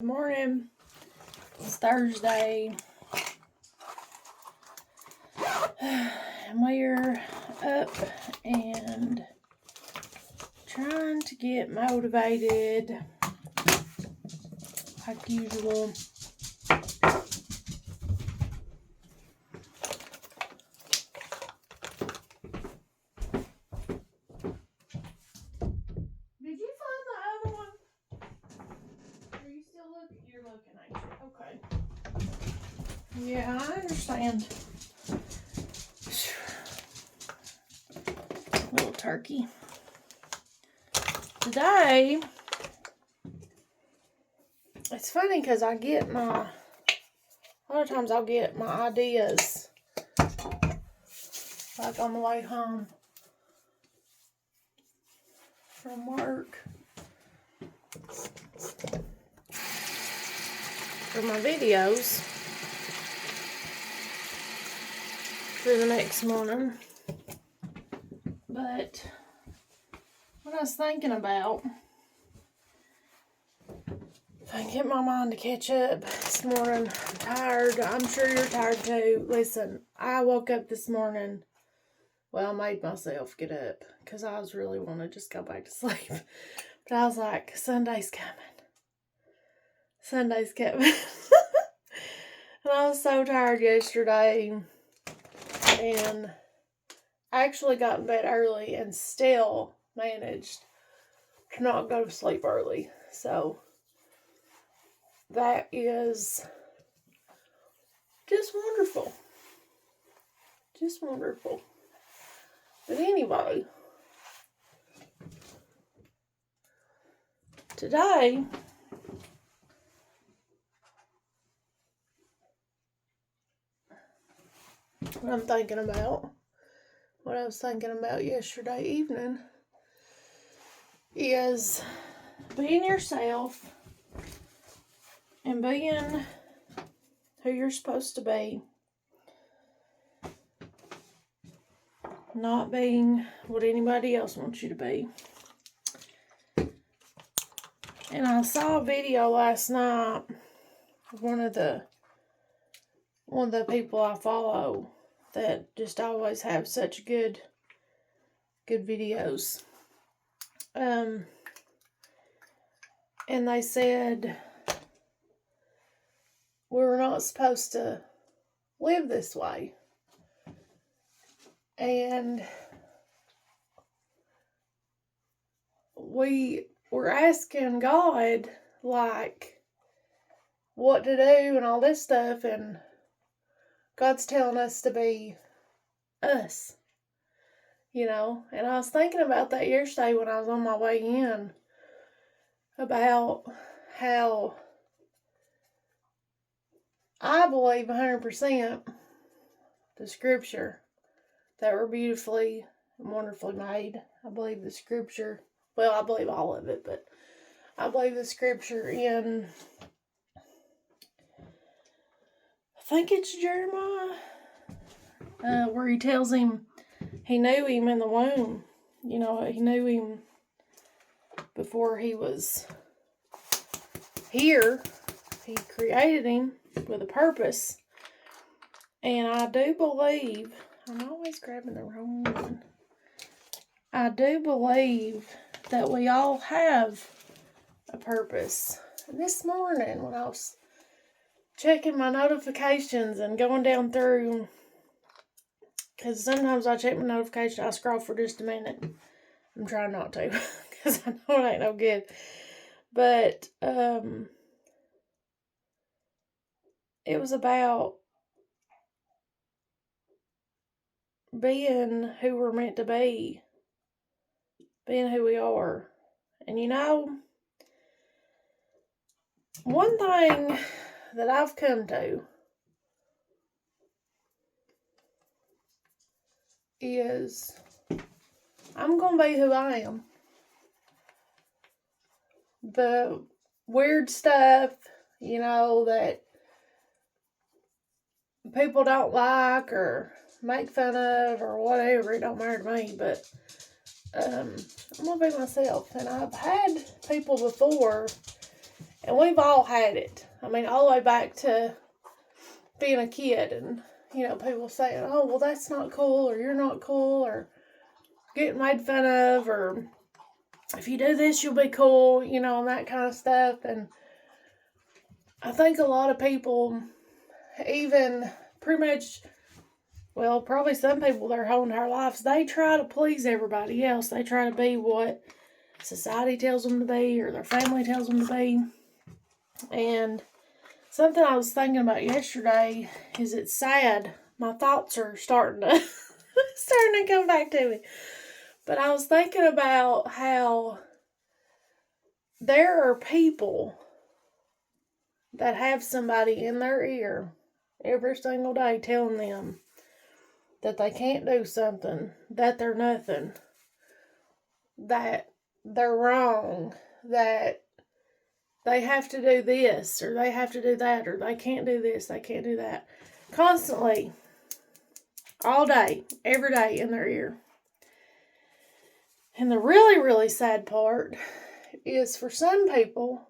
Good morning. It's Thursday. And we're up and trying to get motivated like usual. Did you find the other one? Are you still looking? You're looking, ain't you? Okay. Yeah, I understand. Little turkey. Today, it's funny because a lot of times I'll get my ideas like on the way home from work for my videos for the next morning. But what I was thinking about, if I can get my mind to catch up this morning, I'm tired. I'm sure you're tired too. Listen, I woke up this morning. Well, I made myself get up because I was really wanting to just go back to sleep. But I was like, Sunday's coming. Sunday's coming. And I was so tired yesterday. And I actually got in bed early and still managed to not go to sleep early. So that is just wonderful. Just wonderful. But anyway, today, what I'm thinking about, what I was thinking about yesterday evening, is being yourself and being who you're supposed to be. Not being what anybody else wants you to be. And I saw a video last night of one of the people I follow that just always have such good videos. And they said we're not supposed to live this way. And we were asking God, like, what to do and all this stuff, and God's telling us to be us, And I was thinking about that yesterday when I was on my way in, about how I believe 100% the scripture that we're beautifully and wonderfully made. I believe the scripture, well, I believe all of it, but I believe the scripture in, I think it's Jeremiah, where he tells him he knew him in the womb. He knew him before he was here. He created him with a purpose. And I do believe, I'm always grabbing the wrong one. I do believe that we all have a purpose. And this morning, when I was checking my notifications and going down through, because sometimes I check my notifications, I scroll for just a minute. I'm trying not to, because I know it ain't no good. But it was about being who we're meant to be, being who we are. And one thing that I've come to is I'm going to be who I am. The weird stuff, that people don't like or make fun of or whatever, it don't matter to me, but I'm going to be myself. And I've had people before And we've all had it. I mean, all the way back to being a kid and, people saying, oh, well, that's not cool, or you're not cool, or getting made fun of, or if you do this, you'll be cool, and that kind of stuff. And I think a lot of people, even pretty much, well, probably some people their whole entire lives, they try to please everybody else. They try to be what society tells them to be, or their family tells them to be. And something I was thinking about yesterday is it's sad. My thoughts are starting to come back to me. But I was thinking about how there are people that have somebody in their ear every single day telling them that they can't do something, that they're nothing, that they're wrong, that they have to do this, or they have to do that, or they can't do this, they can't do that. Constantly, all day, every day in their ear. And the really, really sad part is for some people,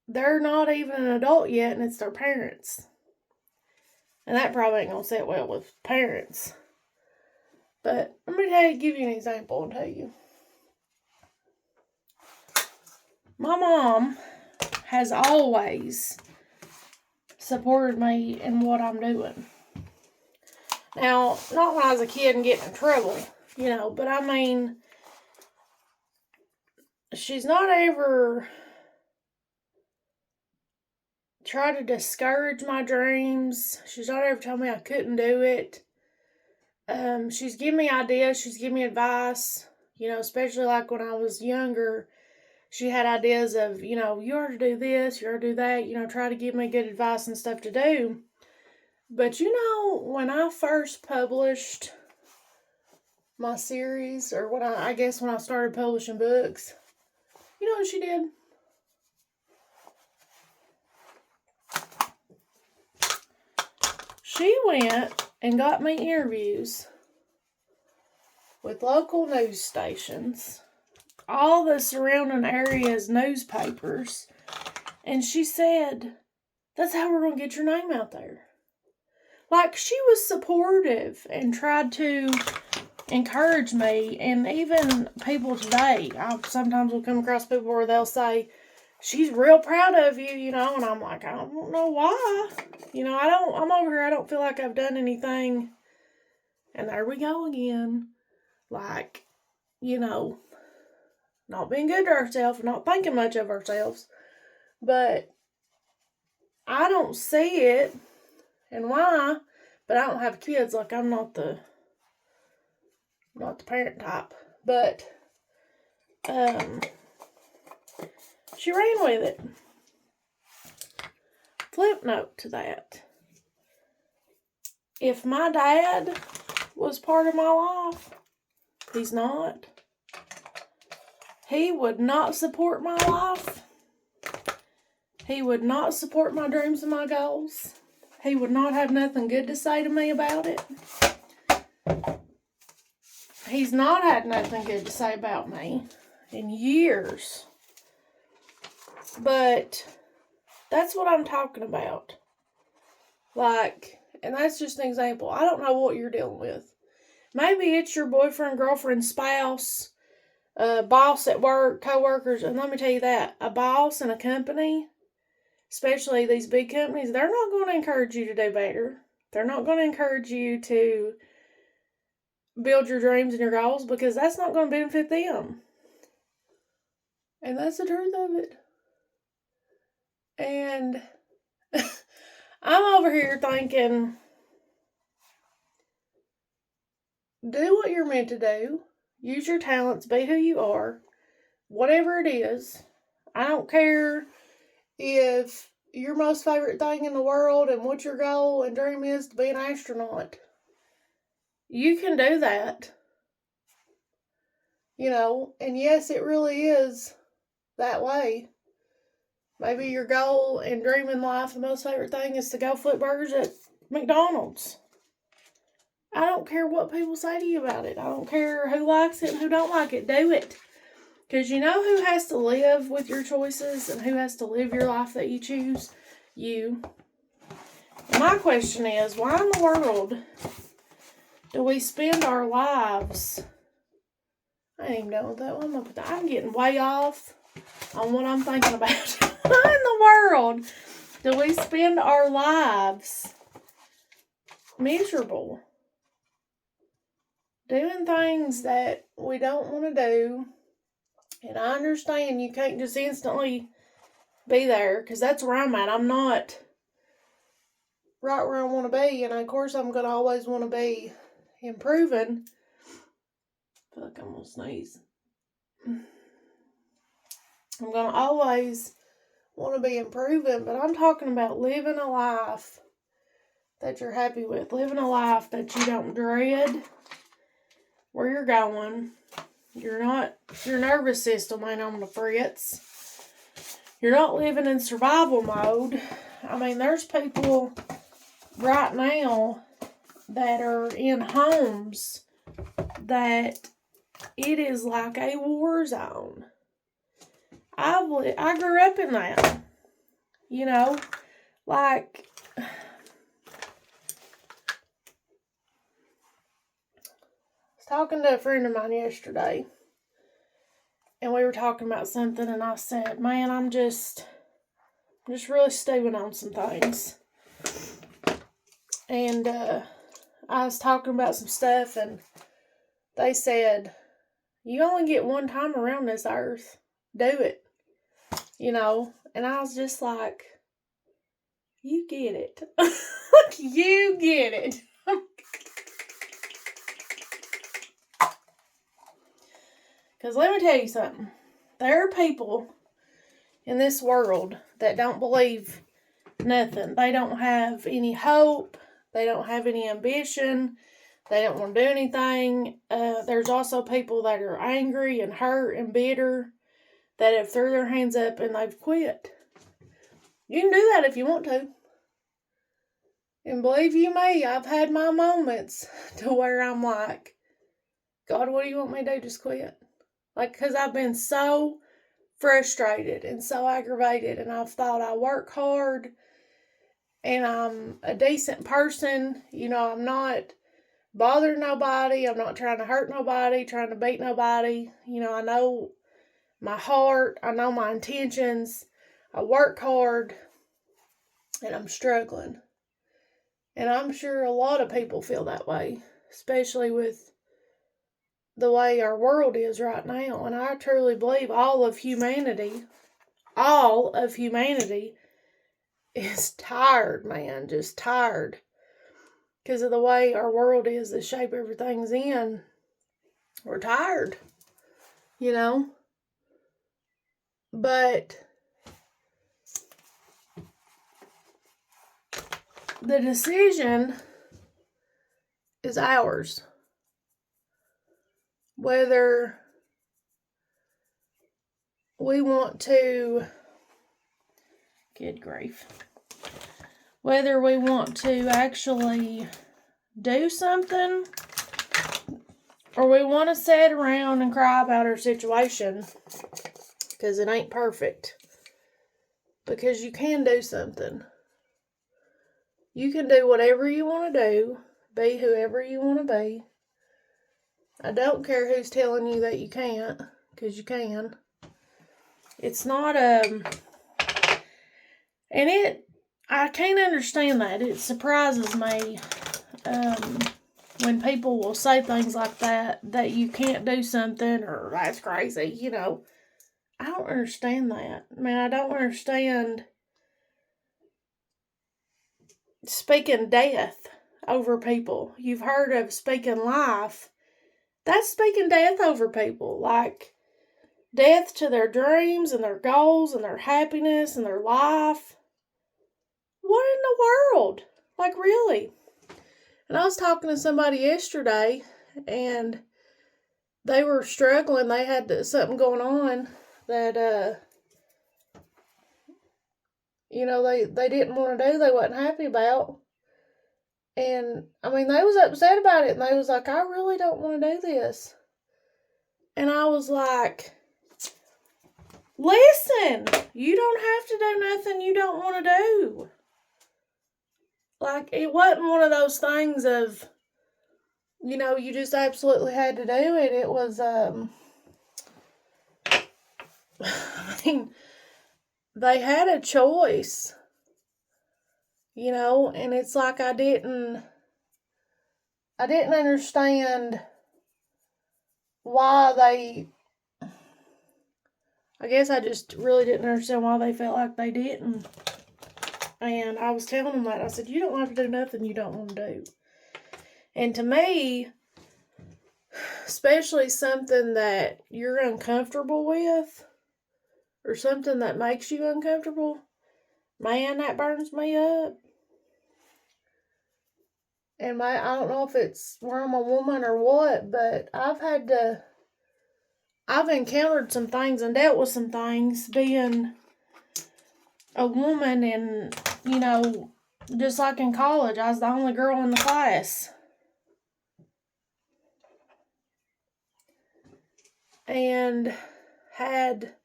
they're not even an adult yet, and it's their parents. And that probably ain't going to sit well with parents. But let me give you an example and tell you. My mom has always supported me in what I'm doing. Now, not when I was a kid and getting in trouble, but I mean, she's not ever tried to discourage my dreams. She's not ever told me I couldn't do it. She's given me ideas. She's given me advice, especially like when I was younger. She had ideas of, you ought to do this, you ought to do that, try to give me good advice and stuff to do. But when I first published my series, or when I started publishing books, you know what she did? She went and got me interviews with local news stations, all the surrounding areas, newspapers, and she said, that's how we're going to get your name out there. Like, she was supportive and tried to encourage me. And even people today, I sometimes will come across people where they'll say, she's real proud of you, and I'm like, I don't know why. I'm over here, I don't feel like I've done anything. And there we go again. Like, not being good to ourselves, not thinking much of ourselves. But I don't see it. And why? But I don't have kids. Like, I'm not the parent type. But she ran with it. Flip note to that. If my dad was part of my life, he's not. He would not support my life. He would not support my dreams and my goals. He would not have nothing good to say to me about it. He's not had nothing good to say about me in years. But that's what I'm talking about. Like, and that's just an example. I don't know what you're dealing with. Maybe it's your boyfriend, girlfriend, spouse, boss at work, co-workers. And let me tell you that, a boss in a company, especially these big companies, they're not going to encourage you to do better. They're not going to encourage you to build your dreams and your goals, because that's not going to benefit them. And that's the truth of it. And I'm over here thinking, do what you're meant to do. Use your talents. Be who you are. Whatever it is. I don't care if your most favorite thing in the world and what your goal and dream is to be an astronaut. You can do that. And yes, it really is that way. Maybe your goal and dream in life, the most favorite thing is to go flip burgers at McDonald's. I don't care what people say to you about it. I don't care who likes it and who don't like it. Do it. Because you know who has to live with your choices and who has to live your life that you choose? You. And my question is, why in the world do we spend our lives... I ain't even know that one. I'm getting way off on what I'm thinking about. Why in the world do we spend our lives miserable? Doing things that we don't want to do. And I understand you can't just instantly be there, because that's where I'm at. I'm not right where I want to be, and of course I'm going to always want to be improving. I feel like I'm going to sneeze. I'm going to always want to be improving, but I'm talking about living a life that you're happy with. Living a life that you don't dread where you're going. Your nervous system ain't on the fritz. You're not living in survival mode. I mean, there's people right now that are in homes that it is like a war zone. I grew up in that. You know, like... I was talking to a friend of mine yesterday, and we were talking about something, and I said, man, I'm just really stewing on some things. And I was talking about some stuff, and they said, you only get one time around this earth. Do it. You know? And I was just like, you get it. You get it. Because let me tell you something. There are people in this world that don't believe nothing. They don't have any hope. They don't have any ambition. They don't want to do anything. There's also people that are angry and hurt and bitter that have threw their hands up and they've quit. You can do that if you want to. And believe you me, I've had my moments to where I'm like, God, what do you want me to do? Just quit. Like, because I've been so frustrated and so aggravated, and I've thought I work hard and I'm a decent person. You know, I'm not bothering nobody. I'm not trying to hurt nobody, trying to beat nobody. You know, I know my heart. I know my intentions. I work hard and I'm struggling. And I'm sure a lot of people feel that way, especially with the way our world is right now. And I truly believe all of humanity is tired, man, just tired. Because of the way our world is, the shape everything's in. We're tired, you know. But the decision is ours. Whether we want to, good grief, whether we want to actually do something or we want to sit around and cry about our situation because it ain't perfect. Because you can do something. You can do whatever you want to do, be whoever you want to be. I don't care who's telling you that you can't, because you can. It's not I can't understand that. It surprises me when people will say things like that you can't do something, or that's crazy, you know. I don't understand that. I mean, I don't understand speaking death over people. You've heard of speaking life. That's speaking death over people. Like, death to their dreams and their goals and their happiness and their life. What in the world? Like, really? And I was talking to somebody yesterday, and they were struggling. They had something going on that, you know, they didn't want to do. They wasn't happy about. And, I mean, they was upset about it. And they was like, I really don't want to do this. And I was like, Listen, you don't have to do nothing you don't want to do. Like, it wasn't one of those things of, you just absolutely had to do it. It was, I mean, they had a choice, and it's like I didn't understand why I guess I just really didn't understand why they felt like they didn't. And I was telling them that. I said, you don't have to do nothing you don't want to do. And to me, especially something that you're uncomfortable with, or something that makes you uncomfortable, man, that burns me up. And I don't know if it's where I'm a woman or what, but I've encountered some things and dealt with some things being a woman, and, just like in college, I was the only girl in the class. And had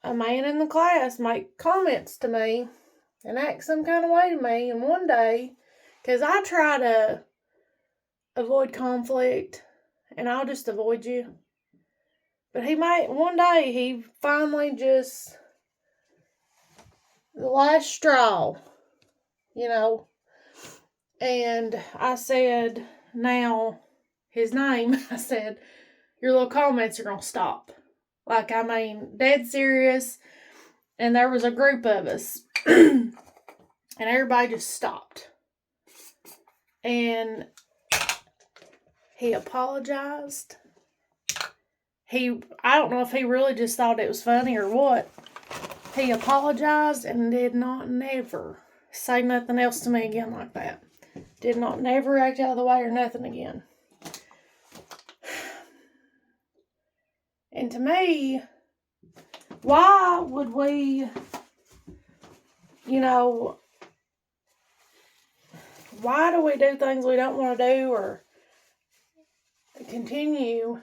a man in the class make comments to me and act some kind of way to me. And one day, because I try to avoid conflict, and I'll just avoid you. But one day, he finally just, the last straw, And I said, now, his name, I said, your little comments are going to stop. Like, I mean, dead serious. And there was a group of us. And everybody just stopped. And he apologized. I don't know if he really just thought it was funny or what. He apologized and did not never say nothing else to me again like that. Did not never act out of the way or nothing again. And to me, why would we, why do we do things we don't want to do or continue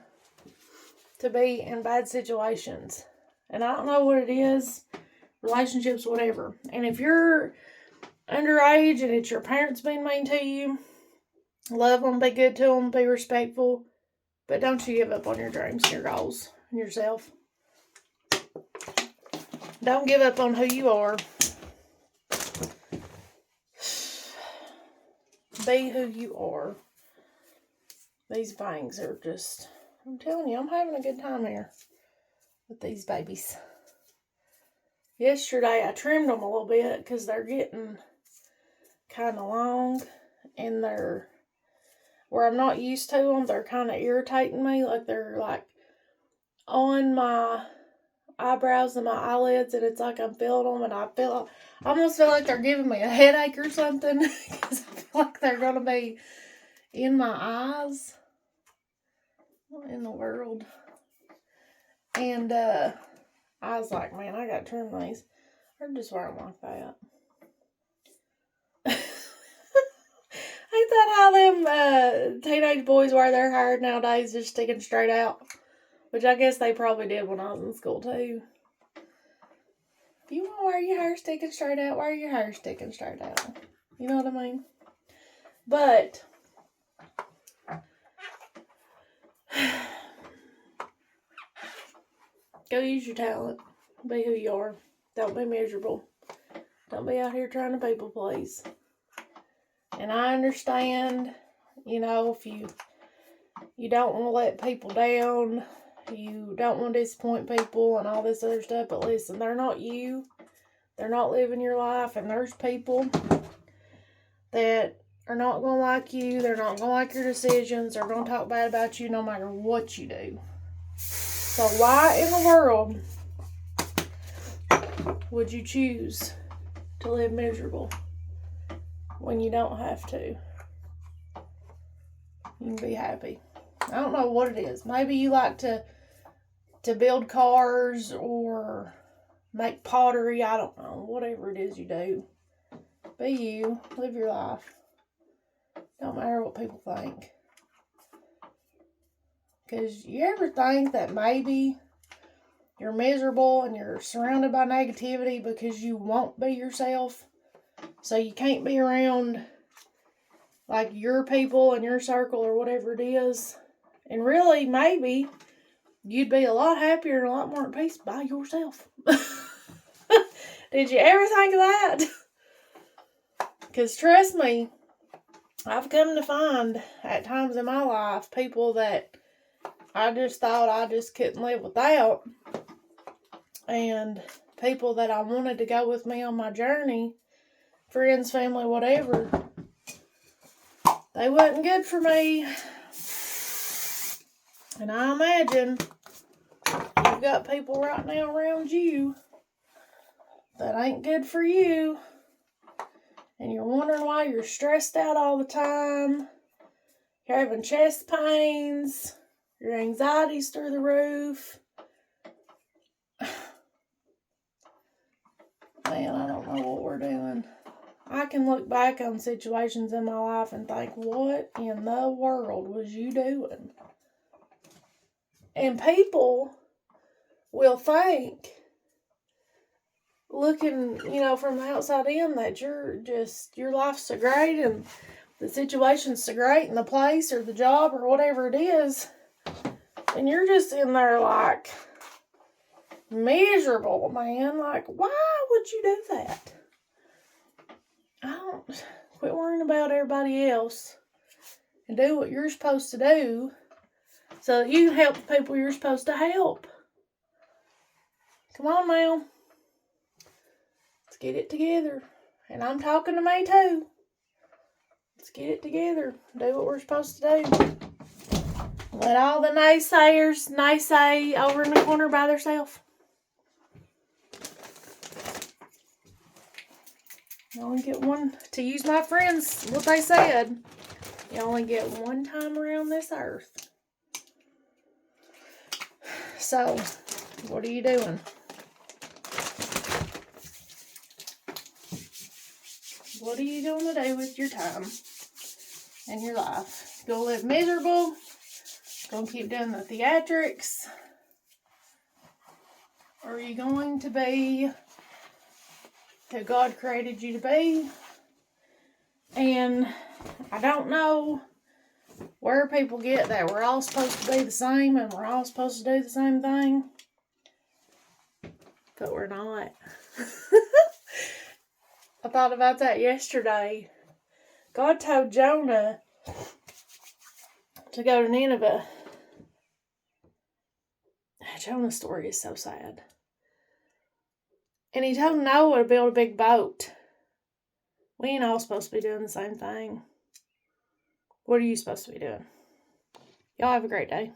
to be in bad situations? And I don't know what it is, relationships, whatever. And if you're underage and it's your parents being mean to you, love them, be good to them, be respectful, but don't you give up on your dreams and your goals and yourself. Don't give up on who you are. Be who you are. These bangs are just, I'm telling you, I'm having a good time here with these babies. Yesterday I trimmed them a little bit because they're getting kind of long, and they're, where I'm not used to them, they're kind of irritating me. Like they're like on my eyebrows and my eyelids, and it's like I'm feeling them, and I almost feel like they're giving me a headache or something because I feel like they're going to be in my eyes. What in the world? And I was like, man, I got to trim these. Or just wear them like that. Ain't that how them teenage boys wear their hair nowadays, just sticking straight out? Which I guess they probably did when I was in school too. If you want to wear your hair sticking straight out, wear your hair sticking straight out. You know what I mean? But go use your talent. Be who you are. Don't be miserable. Don't be out here trying to people please. And I understand, if you don't want to let people down, you don't want to disappoint people and all this other stuff, but listen, they're not you. They're not living your life, and there's people that are not going to like you. They're not going to like your decisions. They're going to talk bad about you no matter what you do. So why in the world would you choose to live miserable when you don't have to? You can be happy. I don't know what it is. Maybe you like to build cars or make pottery. I don't know. Whatever it is you do. Be you. Live your life. Don't matter what people think. Because you ever think that maybe you're miserable and you're surrounded by negativity because you won't be yourself. So you can't be around like your people and your circle or whatever it is. And really, maybe you'd be a lot happier and a lot more at peace by yourself. Did you ever think of that? Because trust me, I've come to find at times in my life people that I just thought I just couldn't live without. And people that I wanted to go with me on my journey, friends, family, whatever, they wasn't good for me. And I imagine you've got people right now around you that ain't good for you. And you're wondering why you're stressed out all the time. You're having chest pains. Your anxiety's through the roof. Man, I don't know what we're doing. I can look back on situations in my life and think, what in the world was you doing? And people will think, looking, from the outside in, that your life's so great and the situation's so great in the place or the job or whatever it is. And you're just in there like miserable, man. Like, why would you do that? Quit worrying about everybody else and do what you're supposed to do so that you can help the people you're supposed to help. Come on now. Let's get it together. And I'm talking to me too. Let's get it together. Do what we're supposed to do. Let all the naysayers naysay over in the corner by themselves. You only get one, to use my friends, what they said, you only get one time around this earth. So, what are you doing? What are you going to do with your time and your life? You going to live miserable? Going to keep doing the theatrics? Or are you going to be who God created you to be? And I don't know where people get that we're all supposed to be the same and we're all supposed to do the same thing. But we're not. I thought about that yesterday. God told Jonah to go to Nineveh. Jonah's story is so sad. And he told Noah to build a big boat. We ain't all supposed to be doing the same thing. What are you supposed to be doing? Y'all have a great day.